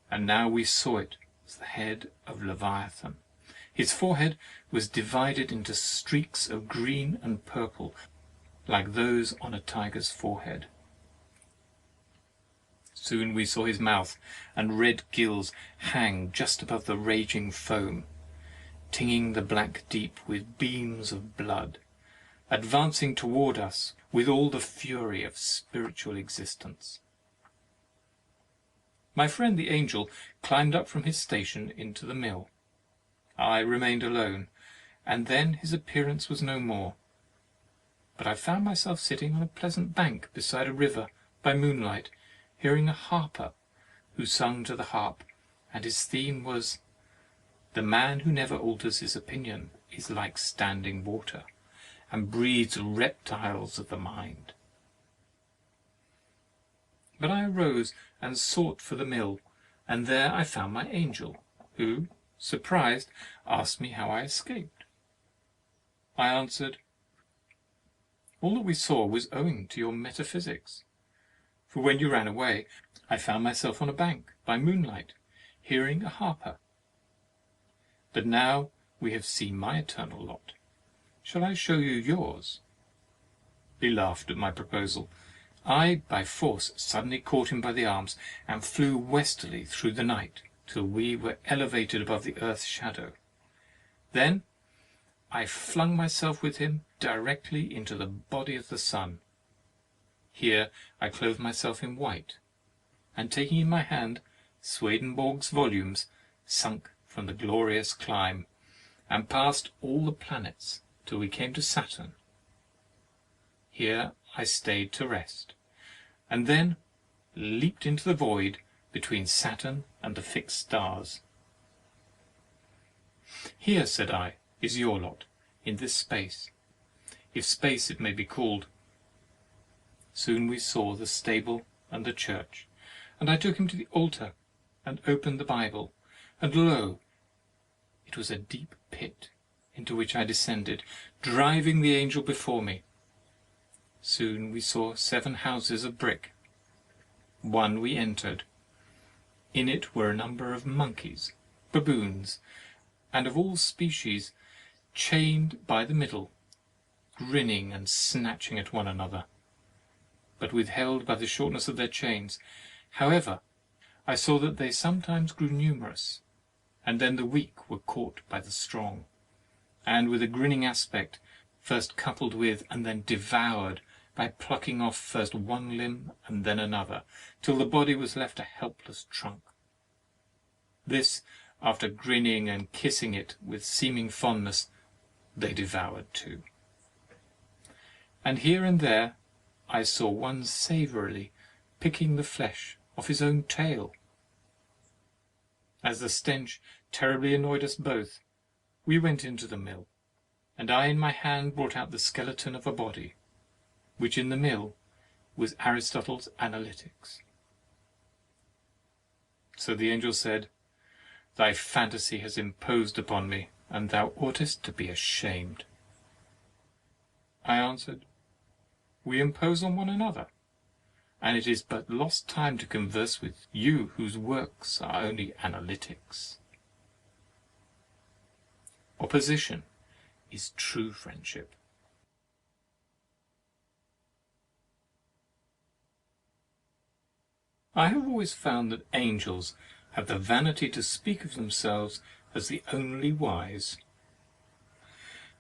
and now we saw it as the head of Leviathan. His forehead was divided into streaks of green and purple, like those on a tiger's forehead. Soon we saw his mouth and red gills hang just above the raging foam, tinging the black deep with beams of blood, advancing toward us with all the fury of spiritual existence. My friend the angel climbed up from his station into the mill. I remained alone, and then his appearance was no more. But I found myself sitting on a pleasant bank beside a river by moonlight, hearing a harper who sung to the harp, and his theme was, "The man who never alters his opinion is like standing water, and breeds reptiles of the mind." But I arose and sought for the mill, and there I found my angel, who, surprised, asked me how I escaped. I answered, "All that we saw was owing to your metaphysics. For when you ran away, I found myself on a bank by moonlight, hearing a harper. But now we have seen my eternal lot. Shall I show you yours?" He laughed at my proposal. I, by force, suddenly caught him by the arms, and flew westerly through the night, till we were elevated above the earth's shadow. Then I flung myself with him directly into the body of the sun. Here I clothed myself in white, and taking in my hand Swedenborg's volumes, sunk from the glorious climb, and passed all the planets till we came to Saturn. Here I stayed to rest, and then leaped into the void between Saturn and the fixed stars. "Here," said I, "is your lot, in this space, if space it may be called." Soon we saw the stable and the church, and I took him to the altar and opened the Bible, and lo, it was a deep pit into which I descended, driving the angel before me. Soon we saw 7 houses of brick. One we entered. In it were a number of monkeys, baboons, and of all species, chained by the middle, grinning and snatching at one another, but withheld by the shortness of their chains. However, I saw that they sometimes grew numerous, and then the weak were caught by the strong, and with a grinning aspect, first coupled with and then devoured, by plucking off first one limb and then another, till the body was left a helpless trunk. This, after grinning and kissing it with seeming fondness, they devoured too. And here and there I saw one savourily picking the flesh off his own tail. As the stench terribly annoyed us both, we went into the mill, and I in my hand brought out the skeleton of a body, which in the mill was Aristotle's Analytics. So the angel said, "Thy fantasy has imposed upon me, and thou oughtest to be ashamed." I answered, "We impose on one another, and it is but lost time to converse with you whose works are only analytics." Opposition is true friendship. I have always found that angels have the vanity to speak of themselves as the only wise.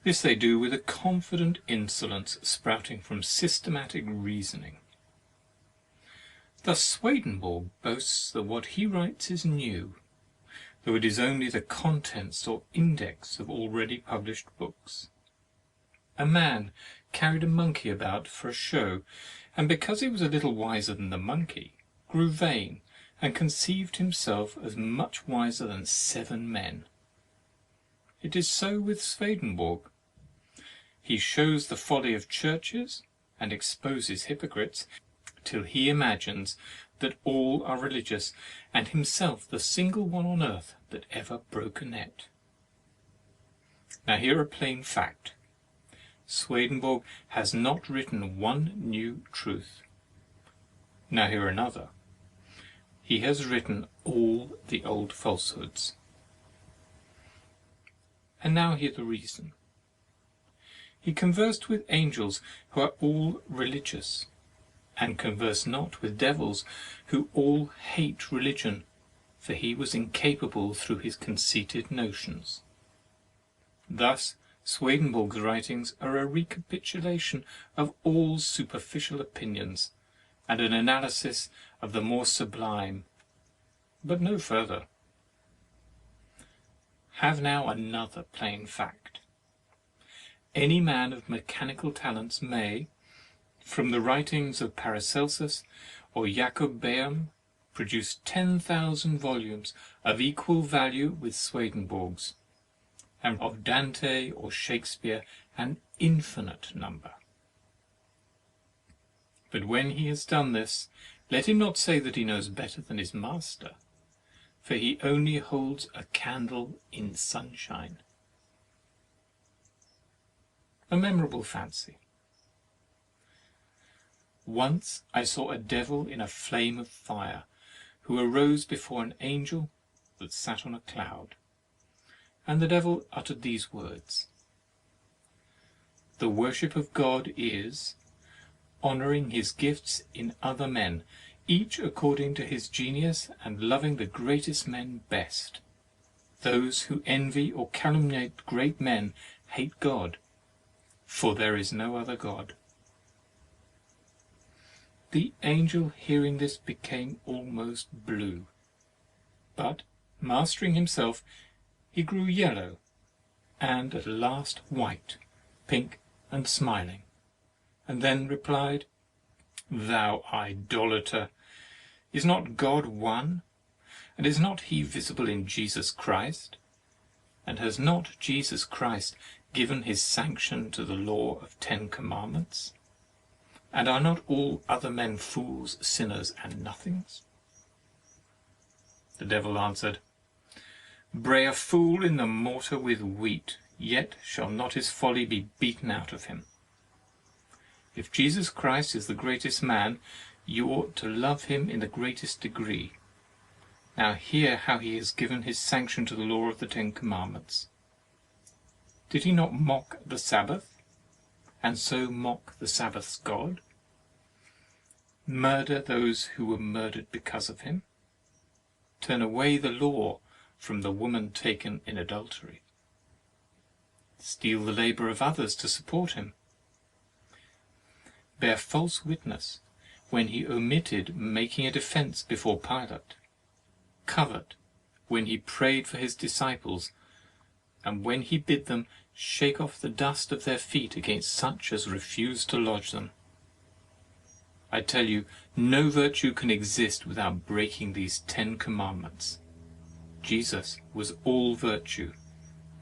This they do with a confident insolence sprouting from systematic reasoning. Thus Swedenborg boasts that what he writes is new, though it is only the contents or index of already published books. A man carried a monkey about for a show, and because he was a little wiser than the monkey, grew vain, and conceived himself as much wiser than 7 men. It is so with Swedenborg. He shows the folly of churches, and exposes hypocrites, till he imagines that all are religious, and himself the single one on earth that ever broke a net. Now hear a plain fact. Swedenborg has not written one new truth. Now hear another. he has written all the old falsehoods. And now hear the reason. He conversed with angels who are all religious, and conversed not with devils who all hate religion, for he was incapable through his conceited notions. Thus Swedenborg's writings are a recapitulation of all superficial opinions, and an analysis of the more sublime, but no further. Have now another plain fact. Any man of mechanical talents may, from the writings of Paracelsus or Jacob Boehme, produce 10,000 volumes of equal value with Swedenborg's, and of Dante or Shakespeare an infinite number. But when he has done this, let him not say that he knows better than his master, for he only holds a candle in sunshine. A memorable fancy. Once I saw a devil in a flame of fire, who arose before an angel that sat on a cloud. And the devil uttered these words: "The worship of God is honouring his gifts in other men, each according to his genius, and loving the greatest men best. Those who envy or calumniate great men hate God, for there is no other God." The angel, hearing this, became almost blue, but mastering himself, he grew yellow, and at last white, pink, and smiling, and then replied, "Thou idolater, is not God one? And is not he visible in Jesus Christ? And has not Jesus Christ given his sanction to the law of 10 commandments? And are not all other men fools, sinners, and nothings?" The devil answered, "Bray a fool in the mortar with wheat, yet shall not his folly be beaten out of him. If Jesus Christ is the greatest man, you ought to love him in the greatest degree. Now hear how he has given his sanction to the law of the 10 commandments. Did he not mock the Sabbath, and so mock the Sabbath's God? Murder those who were murdered because of him? Turn away the law from the woman taken in adultery? Steal the labour of others to support him? Bear false witness when he omitted making a defence before Pilate? Covet when he prayed for his disciples, and when he bid them shake off the dust of their feet against such as refused to lodge them? I tell you, no virtue can exist without breaking these 10 commandments. Jesus was all virtue,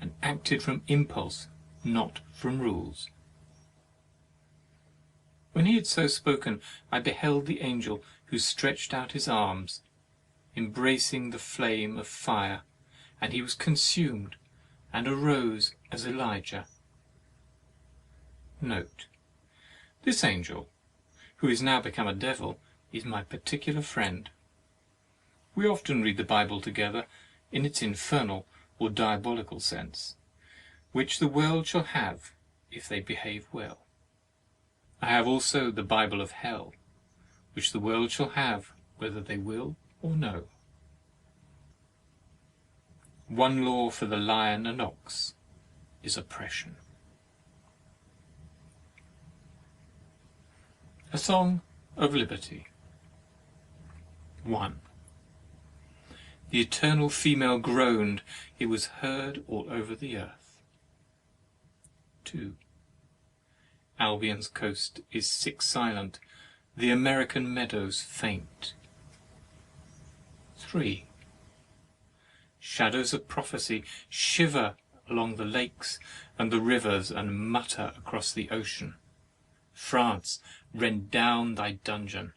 and acted from impulse, not from rules." When he had so spoken, I beheld the angel, who stretched out his arms, embracing the flame of fire, and he was consumed, and arose as Elijah. Note: this angel, who is now become a devil, is my particular friend. We often read the Bible together in its infernal or diabolical sense, which the world shall have if they behave well. I have also the Bible of hell, which the world shall have whether they will or no. One law for the lion and ox is oppression. A Song of Liberty. 1. The eternal female groaned, it was heard all over the earth. 2. Albion's coast is sick silent, the American meadows faint. 3. Shadows of prophecy shiver along the lakes and the rivers and mutter across the ocean. France, rend down thy dungeon,